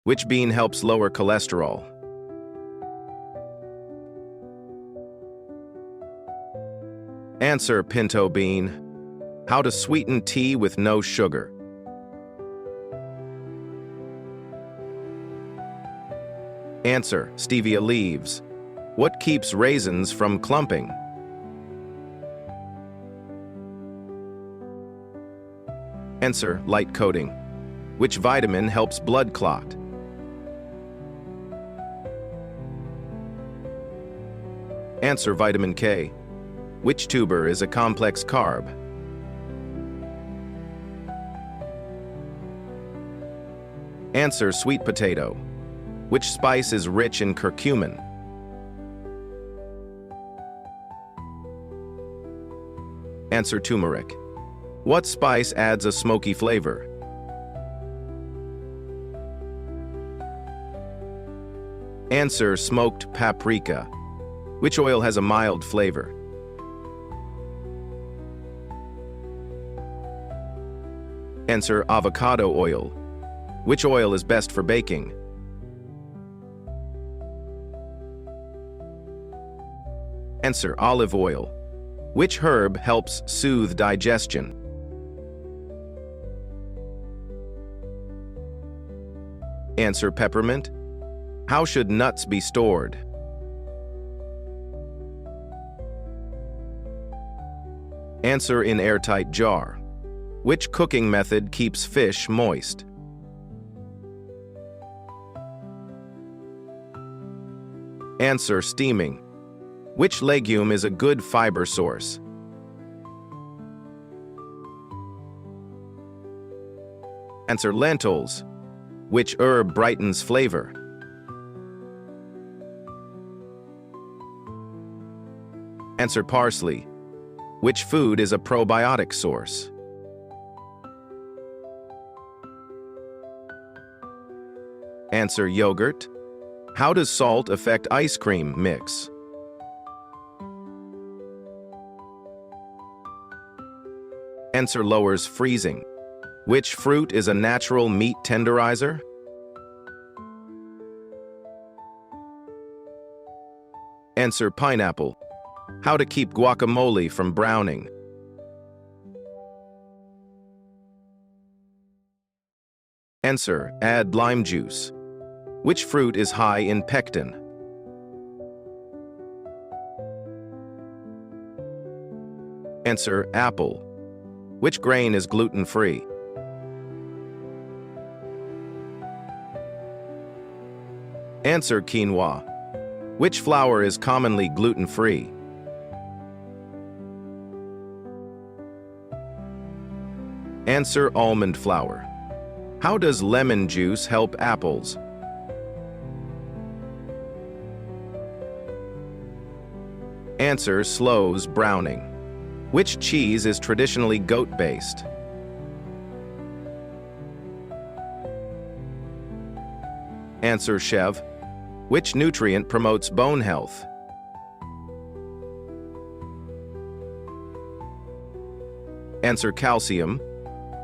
Which bean helps lower cholesterol? Answer: pinto bean. How to sweeten tea with no sugar? Answer: stevia leaves. What keeps raisins from clumping? Answer: light coating. Which vitamin helps blood clot? Answer: vitamin K. Which tuber is a complex carb? Answer: sweet potato. Which spice is rich in curcumin? Answer: turmeric. What spice adds a smoky flavor? Answer: smoked paprika. Which oil has a mild flavor? Answer: avocado oil. Which oil is best for baking? Answer: olive oil. Which herb helps soothe digestion? Answer: peppermint. How should nuts be stored? Answer: in airtight jar. Which cooking method keeps fish moist? Answer: steaming. Which legume is a good fiber source? Answer: lentils. Which herb brightens flavor? Answer: parsley. Which food is a probiotic source? Answer: yogurt. How does salt affect ice cream mix? Answer: lowers freezing. Which fruit is a natural meat tenderizer? Answer: pineapple. How to keep guacamole from browning? Answer: add lime juice. Which fruit is high in pectin? Answer: apple. Which grain is gluten-free? Answer: quinoa. Which flour is commonly gluten-free? Answer: almond flour. How does lemon juice help apples? Answer: slows browning. Which cheese is traditionally goat-based? Answer: chev. Which nutrient promotes bone health? Answer: calcium.